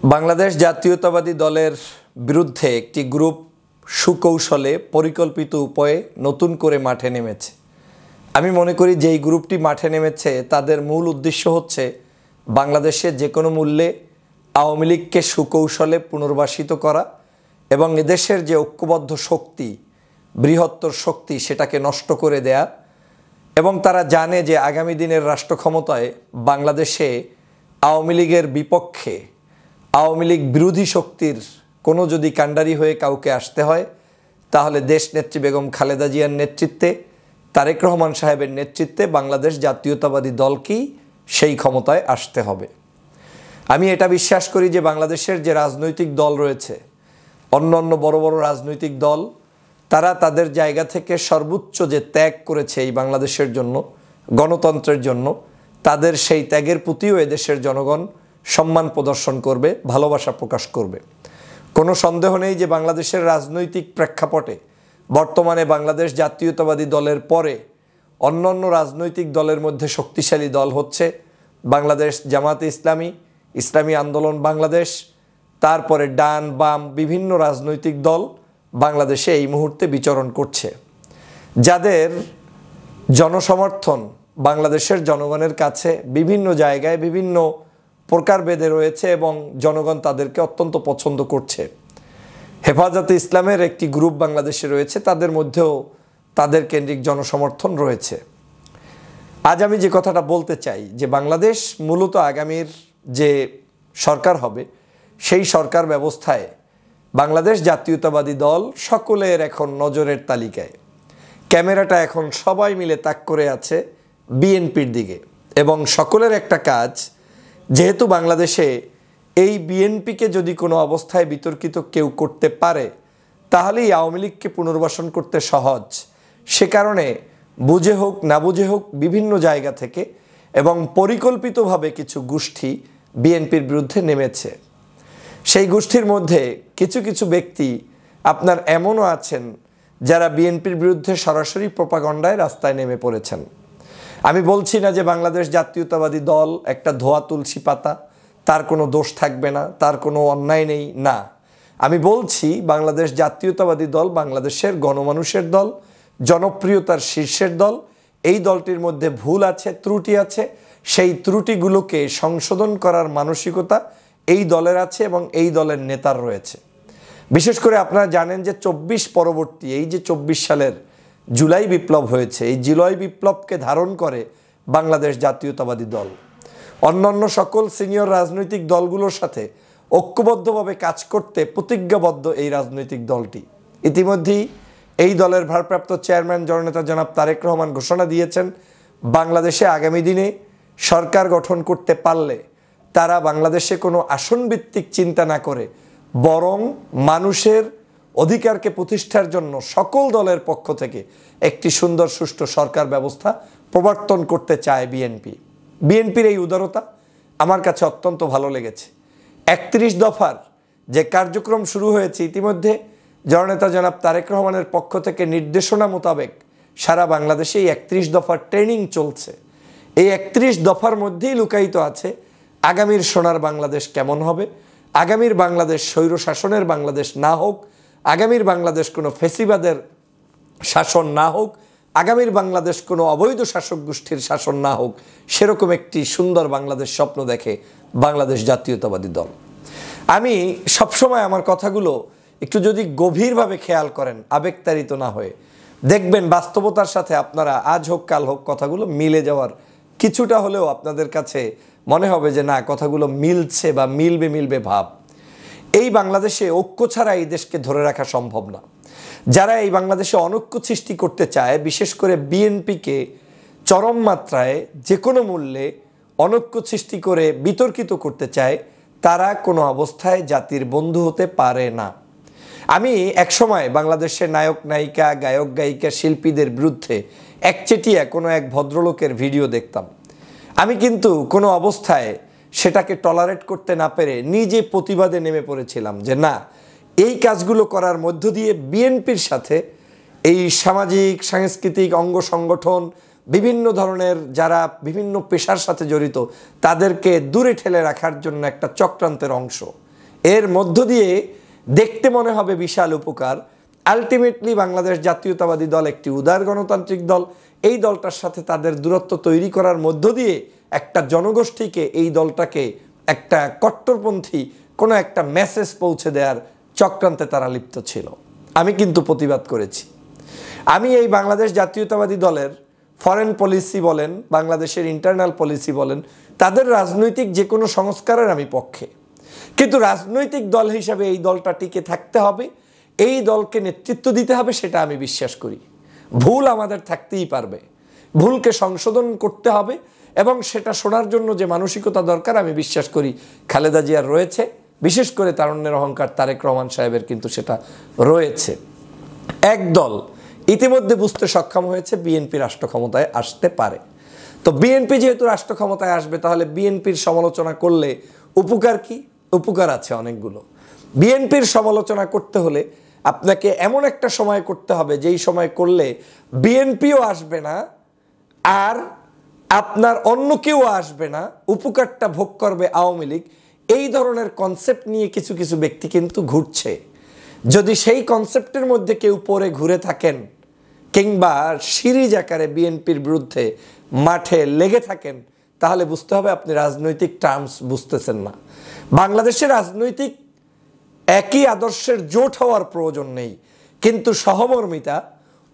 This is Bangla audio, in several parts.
বাংলাদেশ জাতীয়তাবাদী দলের বিরুদ্ধে একটি গ্রুপ সুকৌশলে পরিকল্পিত উপায়ে নতুন করে মাঠে নেমেছে। আমি মনে করি যেই গ্রুপটি মাঠে নেমেছে তাদের মূল উদ্দেশ্য হচ্ছে বাংলাদেশে যে কোনো মূল্যে আওয়ামী লীগকে সুকৌশলে পুনর্বাসিত করা এবং এদেশের যে ঐক্যবদ্ধ শক্তি, বৃহত্তর শক্তি, সেটাকে নষ্ট করে দেয়া। এবং তারা জানে যে আগামী দিনের রাষ্ট্র ক্ষমতায় বাংলাদেশে আওয়ামী লীগের বিপক্ষে, আওয়ামী লীগ বিরোধী শক্তির কোনো যদি কাণ্ডারি হয়ে কাউকে আসতে হয়, তাহলে দেশনেত্রী বেগম খালেদা জিয়ার নেতৃত্বে, তারেক রহমান সাহেবের নেতৃত্বে বাংলাদেশ জাতীয়তাবাদী দলকেই সেই ক্ষমতায় আসতে হবে। আমি এটা বিশ্বাস করি যে বাংলাদেশের যে রাজনৈতিক দল রয়েছে, অন্য বড় বড় রাজনৈতিক দল, তারা তাদের জায়গা থেকে সর্বোচ্চ যে ত্যাগ করেছে এই বাংলাদেশের জন্য, গণতন্ত্রের জন্য, তাদের সেই ত্যাগের প্রতিও এদেশের জনগণ সম্মান প্রদর্শন করবে, ভালোবাসা প্রকাশ করবে। কোনো সন্দেহ নেই যে বাংলাদেশের রাজনৈতিক প্রেক্ষাপটে বর্তমানে বাংলাদেশ জাতীয়তাবাদী দলের পরে অন্যান্য রাজনৈতিক দলের মধ্যে শক্তিশালী দল হচ্ছে বাংলাদেশ জামাতে ইসলামী, ইসলামী আন্দোলন বাংলাদেশ, তারপরে ডান বাম বিভিন্ন রাজনৈতিক দল বাংলাদেশে এই মুহূর্তে বিচরণ করছে, যাদের জনসমর্থন বাংলাদেশের জনগণের কাছে বিভিন্ন জায়গায় বিভিন্ন প্রকারভেদে রয়েছে এবং জনগণ তাদেরকে অত্যন্ত পছন্দ করছে। হেফাজতে ইসলামের একটি গ্রুপ বাংলাদেশে রয়েছে, তাদের মধ্যেও তাদের কেন্দ্রিক জনসমর্থন রয়েছে। আজ আমি যে কথাটা বলতে চাই যে বাংলাদেশ মূলত আগামীর যে সরকার হবে, সেই সরকার ব্যবস্থায় বাংলাদেশ জাতীয়তাবাদী দল সকলের এখন নজরের তালিকায়। ক্যামেরাটা এখন সবাই মিলে তাক করে আছে বিএনপির দিকে এবং সকলের একটা কাজ, যেহেতু বাংলাদেশে এই বিএনপিকে যদি কোনো অবস্থায় বিতর্কিত কেউ করতে পারে, তাহলেই আওয়ামী লীগকে পুনর্বাসন করতে সহজ। সে কারণে বুঝে হোক না বুঝে হোক বিভিন্ন জায়গা থেকে এবং পরিকল্পিতভাবে কিছু গোষ্ঠী বিএনপির বিরুদ্ধে নেমেছে। সেই গোষ্ঠীর মধ্যে কিছু কিছু ব্যক্তি আপনার এমনও আছেন যারা বিএনপির বিরুদ্ধে সরাসরি প্রোপাগান্ডায় রাস্তায় নেমে পড়েছেন। আমি বলছি না যে বাংলাদেশ জাতীয়তাবাদী দল একটা ধোয়া তুলসী পাতা, তার কোনো দোষ থাকবে না, তার কোনো অন্যায় নেই, না। আমি বলছি বাংলাদেশ জাতীয়তাবাদী দল বাংলাদেশের গণমানুষের দল, জনপ্রিয়তার শীর্ষের দল। এই দলটির মধ্যে ভুল আছে, ত্রুটি আছে, সেই ত্রুটিগুলোকে সংশোধন করার মানসিকতা এই দলের আছে এবং এই দলের নেতার রয়েছে। বিশেষ করে আপনারা জানেন যে 24 পরবর্তী এই যে 24 সালের জুলাই বিপ্লব হয়েছে, এই জুলাই বিপ্লবকে ধারণ করে বাংলাদেশ জাতীয়তাবাদী দল অন্যান্য সকল সিনিয়র রাজনৈতিক দলগুলোর সাথে ঐক্যবদ্ধভাবে কাজ করতে প্রতিজ্ঞাবদ্ধ। এই রাজনৈতিক দলটি ইতিমধ্যেই এই দলের ভারপ্রাপ্ত চেয়ারম্যান জননেতা জনাব তারেক রহমান ঘোষণা দিয়েছেন, বাংলাদেশে আগামী দিনে সরকার গঠন করতে পারলে তারা বাংলাদেশে কোনো আসনভিত্তিক চিন্তা না করে বরং মানুষের অধিকারকে প্রতিষ্ঠার জন্য সকল দলের পক্ষ থেকে একটি সুন্দর সুষ্ঠু সরকার ব্যবস্থা প্রবর্তন করতে চায় বিএনপি। বিএনপির এই উদারতা আমার কাছে অত্যন্ত ভালো লেগেছে। 31 দফার যে কার্যক্রম শুরু হয়েছে, ইতিমধ্যে জননেতা জনাব তারেক রহমানের পক্ষ থেকে নির্দেশনা মোতাবেক সারা বাংলাদেশে এই 31 দফার ট্রেনিং চলছে। এই 31 দফার মধ্যেই লুকায়িত আছে আগামীর সোনার বাংলাদেশ কেমন হবে, আগামীর বাংলাদেশ স্বৈর শাসনের বাংলাদেশ না হোক, আগামীর বাংলাদেশ কোনো ফেসিবাদের শাসন না হোক, আগামীর বাংলাদেশ কোনো অবৈধ শাসক গোষ্ঠীর শাসন না হোক, সেরকম একটি সুন্দর বাংলাদেশ স্বপ্ন দেখে বাংলাদেশ জাতীয়তাবাদী দল। আমি সবসময় আমার কথাগুলো একটু যদি গভীরভাবে খেয়াল করেন, আবেগতাড়িত না হয়ে, দেখবেন বাস্তবতার সাথে আপনারা আজ হোক কাল হোক কথাগুলো মিলে যাওয়ার কিছুটা হলেও আপনাদের কাছে মনে হবে যে না, কথাগুলো মিলছে বা মিলবে ভাব। এই বাংলাদেশে ঐক্য ছাড়া এই দেশকে ধরে রাখা সম্ভব না। যারা এই বাংলাদেশে অনৈক্য সৃষ্টি করতে চায়, বিশেষ করে বিএনপিকে চরম মাত্রায় যে কোনো মূল্যে অনৈক্য সৃষ্টি করে বিতর্কিত করতে চায়, তারা কোনো অবস্থায় জাতির বন্ধু হতে পারে না। আমি একসময় বাংলাদেশের নায়ক নায়িকা, গায়ক গায়িকা, শিল্পীদের বিরুদ্ধে একচেটিয়া কোনো এক ভদ্রলোকের ভিডিও দেখতাম। আমি কিন্তু কোনো অবস্থায় সেটাকে টলারেট করতে না পেরে নিজে প্রতিবাদে নেমে পড়েছিলাম যে না, এই কাজগুলো করার মধ্য দিয়ে বিএনপির সাথে এই সামাজিক সাংস্কৃতিক অঙ্গ সংগঠন, বিভিন্ন ধরনের যারা বিভিন্ন পেশার সাথে জড়িত, তাদেরকে দূরে ঠেলে রাখার জন্য একটা চক্রান্তের অংশ। এর মধ্য দিয়ে দেখতে মনে হবে বিশাল উপকার। আলটিমেটলি বাংলাদেশ জাতীয়তাবাদী দল একটি উদার গণতান্ত্রিক দল। এই দলটার সাথে তাদের দূরত্ব তৈরি করার মধ্য দিয়ে একটা জনগোষ্ঠীকে, এই দলটাকে একটা কট্টরপন্থী কোনো একটা মেসেজ পৌঁছে দেওয়ার চক্রান্তে তারা লিপ্ত ছিল। আমি কিন্তু প্রতিবাদ করেছি। আমি এই বাংলাদেশ জাতীয়তাবাদী দলের ফরেন পলিসি বলেন, বাংলাদেশের ইন্টারনাল পলিসি বলেন, তাদের রাজনৈতিক যে কোনো সংস্কারের আমি পক্ষে। কিন্তু রাজনৈতিক দল হিসাবে এই দলটা টিকে থাকতে হবে, এই দলকে নেতৃত্ব দিতে হবে, সেটা আমি বিশ্বাস করি। ভুল আমাদের থাকতেই পারবে, ভুলকে সংশোধন করতে হবে, এবং সেটা শোনার জন্য যে মানসিকতা দরকার আমি বিশ্বাস করি খালেদা জিয়ার রয়েছে, বিশেষ করে তারুণ্যের অহংকার তারেক রহমান সাহেবের কিন্তু সেটা রয়েছে। এক দল ইতিমধ্যে বুঝতে সক্ষম হয়েছে বিএনপি রাষ্ট্র ক্ষমতায় আসতে পারে। তো বিএনপি যেহেতু রাষ্ট্র ক্ষমতায় আসবে, তাহলে বিএনপির সমালোচনা করলে উপকার কি? উপকার আছে অনেকগুলো। বিএনপির সমালোচনা করতে হলে আপনাকে এমন একটা সময় করতে হবে যেই সময় করলে বিএনপিও আসবে না আর আপনার অন্য কেউ আসবে না, উপকারটা ভোগ করবে আওয়ামী লীগ। এই ধরনের কনসেপ্ট নিয়ে কিছু কিছু ব্যক্তি কিন্তু ঘুরছে। যদি সেই কনসেপ্টের মধ্যে কেউ পরে ঘুরে থাকেন কিংবা সিরিজ আকারে বিএনপির বিরুদ্ধে মাঠে লেগে থাকেন, তাহলে বুঝতে হবে আপনি রাজনৈতিক টার্মস বুঝতেছেন না। বাংলাদেশের রাজনৈতিক একই আদর্শের জোট হওয়ার প্রয়োজন নেই, কিন্তু সহমর্মিতা,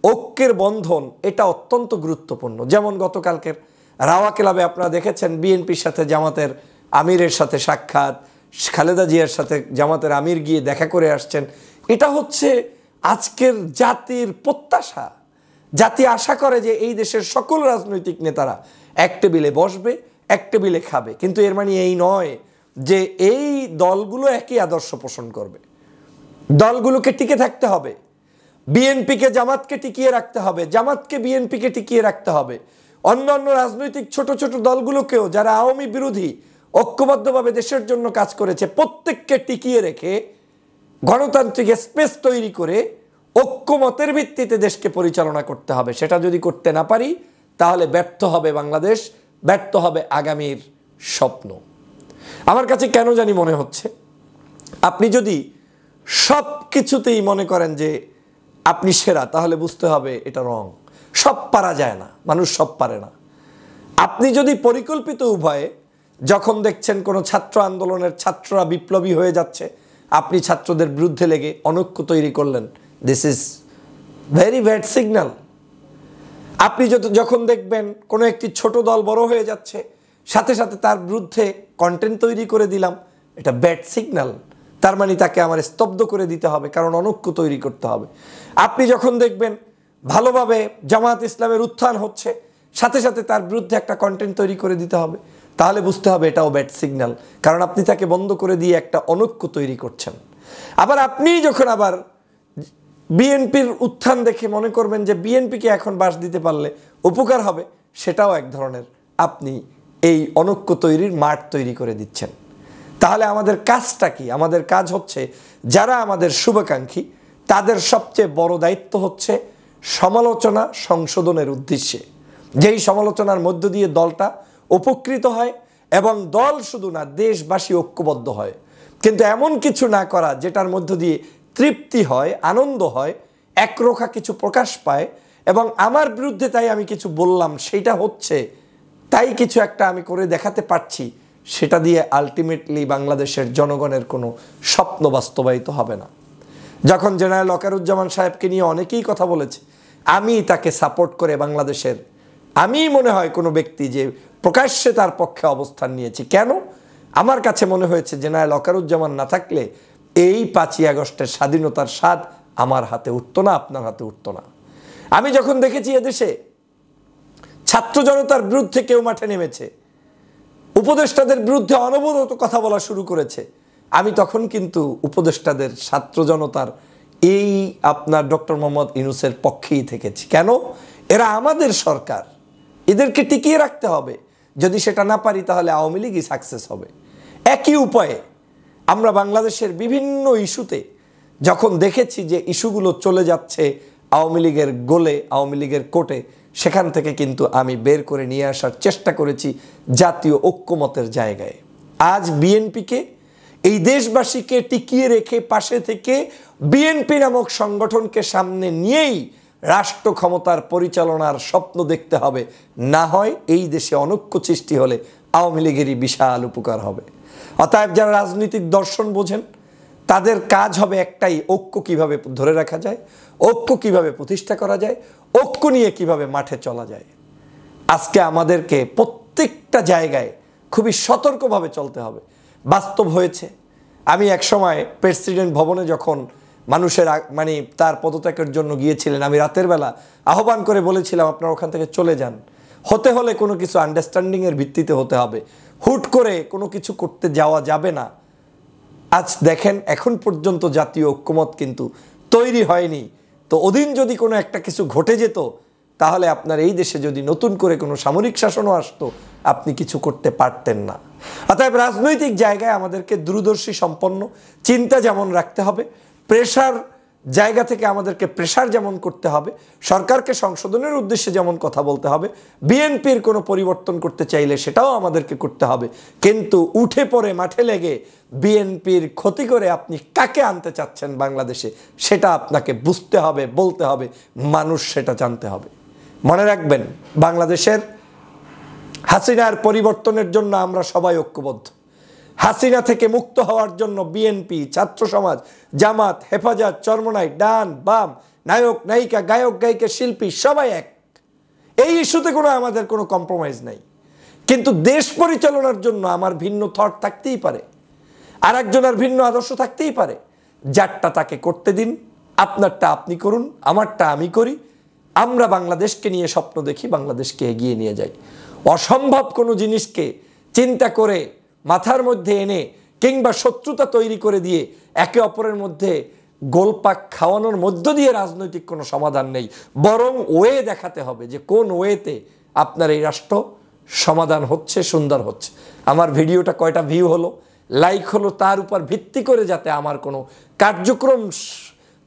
ঐক্যের বন্ধন এটা অত্যন্ত গুরুত্বপূর্ণ। যেমন গতকালকের রাওয়া ক্লাবে আপনারা দেখেছেন বিএনপির সাথে জামাতের আমিরের সাথে সাক্ষাৎ, খালেদা জিয়ার সাথে জামাতের আমির গিয়ে দেখা করে আসছেন। এটা হচ্ছে আজকের জাতির প্রত্যাশা। জাতি আশা করে যে এই দেশের সকল রাজনৈতিক নেতারা এক টেবিলে বসবে, এক টেবিলে খাবে। কিন্তু এর মানে এই নয় যে এই দলগুলো একই আদর্শ পোষণ করবে। দলগুলোকে টিকে থাকতে হবে। বিএনপিকে জামাতকে টিকিয়ে রাখতে হবে, জামাতকে বিএনপিকে টিকিয়ে রাখতে হবে। অন্যান্য রাজনৈতিক ছোট ছোট দলগুলোকেও, যারা আওয়ামী বিরোধী ঐক্যবদ্ধভাবে দেশের জন্য কাজ করেছে, প্রত্যেককে টিকিয়ে রেখে গণতান্ত্রিক স্পেস তৈরি করে ঐক্যমতের ভিত্তিতে দেশকে পরিচালনা করতে হবে। সেটা যদি করতে না পারি, তাহলে ব্যর্থ হবে বাংলাদেশ, ব্যর্থ হবে আগামীর স্বপ্ন। আমার কাছে কেন জানি মনে হচ্ছে, আপনি যদি সব কিছুতেই মনে করেন যে আপনি সেরা, তাহলে বুঝতে হবে এটা রং। সব পারা যায় না, মানুষ সব পারে না। আপনি যদি পরিকল্পিত উভয়ে, যখন দেখছেন কোনো ছাত্র আন্দোলনের ছাত্ররা বিপ্লবী হয়ে যাচ্ছে, আপনি ছাত্রদের বিরুদ্ধে লেগে অনৈক্য তৈরি করলেন, this is very bad signal. আপনি যখন দেখবেন কোনো একটি ছোট দল বড় হয়ে যাচ্ছে, সাথে সাথে তার বিরুদ্ধে কন্টেন্ট তৈরি করে দিলাম, এটা ব্যাড সিগন্যাল। তার মানে তাকে আমার স্তব্ধ করে দিতে হবে, কারণ অনৈক্য তৈরি করতে হবে। আপনি যখন দেখবেন ভালোভাবে জামাত ইসলামের উত্থান হচ্ছে, সাথে সাথে তার বিরুদ্ধে একটা কন্টেন্ট তৈরি করে দিতে হবে, তাহলে বুঝতে হবে এটাও ব্যাড সিগন্যাল, কারণ আপনি তাকে বন্ধ করে দিয়ে একটা অনৈক্য তৈরি করছেন। আবার আপনি যখন আবার বিএনপির উত্থান দেখে মনে করবেন যে বিএনপিকে এখন বাস দিতে পারলে উপকার হবে, সেটাও এক ধরনের আপনি এই অনৈক্য তৈরির মাঠ তৈরি করে দিচ্ছেন। তাহলে আমাদের কাজটা কি? আমাদের কাজ হচ্ছে, যারা আমাদের শুভাকাঙ্ক্ষী তাদের সবচেয়ে বড় দায়িত্ব হচ্ছে সমালোচনা সংশোধনের উদ্দেশ্যে, যেই সমালোচনার মধ্য দিয়ে দলটা উপকৃত হয় এবং দল শুধু না, দেশবাসী ঐক্যবদ্ধ হয়। কিন্তু এমন কিছু না করা যেটার মধ্য দিয়ে তৃপ্তি হয়, আনন্দ হয়, একরোখা কিছু প্রকাশ পায়, এবং আমার বিরুদ্ধে তাই আমি কিছু বললাম, সেটা হচ্ছে তাই কিছু একটা আমি করে দেখাতে পারছি, সেটা দিয়ে আলটিমেটলি বাংলাদেশের জনগণের কোনো স্বপ্ন বাস্তবায়িত হবে না। যখন জেনারেল ওয়াকারুজ্জামান সাহেবকে নিয়ে অনেকেই কথা বলেছে, আমি তাকে সাপোর্ট করে বাংলাদেশের, আমি মনে হয় কোনো ব্যক্তি যে প্রকাশ্যে তার পক্ষে অবস্থান নিয়েছি। কেন? আমার কাছে মনে হয়েছে জেনারেল ওয়াকারুজ্জামান না থাকলে এই 5ই আগস্টের স্বাধীনতার স্বাদ আমার হাতে উঠতো না, আপনার হাতে উঠতো না। আমি যখন দেখেছি এদেশে ছাত্র জনতার বিরুদ্ধে কেউ মাঠে নেমেছে, উপদেষ্টাদের বিরুদ্ধে অনবরত কথা বলা শুরু করেছে, আমি তখন কিন্তু উপদেষ্টাদের, ছাত্র জনতার, এই আপনার ডক্টর মোহাম্মদ ইউনূসের পক্ষেই থেকেছি। কেন? এরা আমাদের সরকার, এদেরকে টিকিয়ে রাখতে হবে। যদি সেটা না পারি, তাহলে আওয়ামী লীগই সাকসেস হবে। একই উপায়ে আমরা বাংলাদেশের বিভিন্ন ইস্যুতে যখন দেখেছি যে ইস্যুগুলো চলে যাচ্ছে আওয়ামী লীগের গোলে, আওয়ামী লীগের কোর্টে, সেখান থেকে কিন্তু আমি বের করে নিয়ে আসার চেষ্টা করেছি জাতীয় ঐক্যমতের জায়গায়। আজ বিএনপিকে এই দেশবাসীকে টিকিয়ে রেখে পাশে থেকে বিএনপি নামক সংগঠনকে সামনে নিয়েই রাষ্ট্র ক্ষমতার পরিচালনার স্বপ্ন দেখতে হবে। না হয় এই দেশে অনৈক্য সৃষ্টি হলে আওয়ামী লীগেরই বিশাল উপকার হবে। অতএব যারা রাজনৈতিক দর্শন বোঝেন তাদের কাজ হবে একটাই, ঐক্য কিভাবে ধরে রাখা যায়, ঐক্য কিভাবে প্রতিষ্ঠা করা যায়, ঐক্য নিয়ে কিভাবে মাঠে চলা যায়। আজকে আমাদেরকে প্রত্যেকটা জায়গায় খুবই সতর্কভাবে চলতে হবে। বাস্তব হয়েছে, আমি একসময় প্রেসিডেন্ট ভবনে যখন মানুষের মানে তার পদত্যাগের জন্য গিয়েছিলেন, আমি রাতের বেলা আহ্বান করে বলেছিলাম আপনারা ওখান থেকে চলে যান। হতে হলে কোনো কিছু আন্ডারস্ট্যান্ডিংয়ের ভিত্তিতে হতে হবে, হুট করে কোনো কিছু করতে যাওয়া যাবে না। আজ দেখেন এখন পর্যন্ত জাতীয় ঐক্যমত কিন্তু তৈরি হয়নি। তো ওদিন যদি কোনো একটা কিছু ঘটে যেত তাহলে আপনার এই দেশে যদি নতুন করে কোনো সামরিক শাসনও আসতো আপনি কিছু করতে পারতেন না। অতএব রাজনৈতিক জায়গায় আমাদেরকে দূরদর্শী সম্পন্ন চিন্তা যেমন রাখতে হবে, প্রেশার জায়গা থেকে আমাদেরকে প্রেশার যেমন করতে হবে, সরকারকে সংশোধনের উদ্দেশ্যে যেমন কথা বলতে হবে, বিএনপির কোনো পরিবর্তন করতে চাইলে সেটাও আমাদেরকে করতে হবে। কিন্তু উঠে পড়ে মাঠে লেগে বিএনপির ক্ষতি করে আপনি কাকে আনতে চাচ্ছেন বাংলাদেশে সেটা আপনাকে বুঝতে হবে, বলতে হবে, মানুষ সেটা জানতে হবে। মনে রাখবেন, বাংলাদেশের হাসিনার পরিবর্তনের জন্য আমরা সবাই ঐক্যবদ্ধ। হাসিনা থেকে মুক্ত হওয়ার জন্য বিএনপি, ছাত্র সমাজ, জামাত, হেফাজত, চরমনাই, ডান বাম, নায়ক নায়িকা, গায়ক গায়িকা, শিল্পী সবাই এক। এই ইস্যুতে আমাদের কোনো কম্প্রোমাইজ নাই। কিন্তু দেশ পরিচালনার জন্য আমার ভিন্ন থট থাকতেই পারে, আর একজনের ভিন্ন আদর্শ থাকতেই পারে। যারটা তাকে করতে দিন, আপনারটা আপনি করুন, আমারটা আমি করি। আমরা বাংলাদেশকে নিয়ে স্বপ্ন দেখি, বাংলাদেশকে এগিয়ে নিয়ে যাই। অসম্ভব কোনো জিনিসকে চিন্তা করে মাথার মধ্যে এনে কিংবা শত্রুতা তৈরি করে দিয়ে একে অপরের মধ্যে গোলপাক খাওয়ানোর মধ্য দিয়ে রাজনৈতিক কোনো সমাধান নেই। বরং ওয়ে দেখাতে হবে যে কোন ওয়েতে আপনার এই রাষ্ট্র সমাধান হচ্ছে, সুন্দর হচ্ছে। আমার ভিডিওটা কয়টা ভিউ হলো, লাইক হলো, তার উপর ভিত্তি করে যাতে আমার কোনো কার্যক্রম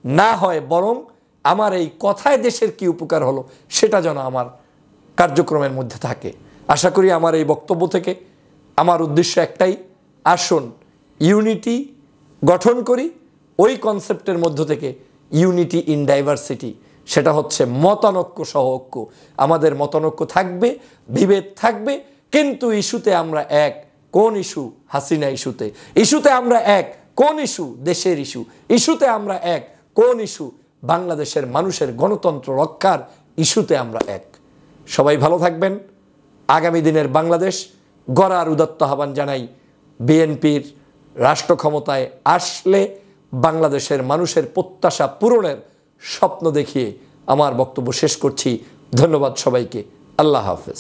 না হয়, বরং আমার এই কথায় দেশের কি উপকার হলো সেটা যেন আমার কার্যক্রমের মধ্যে থাকে। আশা করি আমার এই বক্তব্য থেকে আমার উদ্দেশ্য একটাই, আসুন ইউনিটি গঠন করি। ওই কনসেপ্টের মধ্য থেকে ইউনিটি ইন ডাইভার্সিটি, সেটা হচ্ছে মতানৈক্য সহ ঐক্য। আমাদের মতানৈক্য থাকবে, বিভেদ থাকবে, কিন্তু ইস্যুতে আমরা এক। কোন ইস্যু? হাসিনা ইস্যুতে। ইস্যুতে আমরা এক। কোন ইস্যু? দেশের ইস্যু। ইস্যুতে আমরা এক। কোন ইস্যু? বাংলাদেশের মানুষের গণতন্ত্র রক্ষার ইস্যুতে আমরা এক। সবাই ভালো থাকবেন। আগামী দিনের বাংলাদেশ গড়ার উদাত্ত আহ্বান জানাই। বিএনপির রাষ্ট্র ক্ষমতায় আসলে বাংলাদেশের মানুষের প্রত্যাশা পূরণের স্বপ্ন দেখিয়ে আমার বক্তব্য শেষ করছি। ধন্যবাদ সবাইকে। আল্লাহ হাফেজ।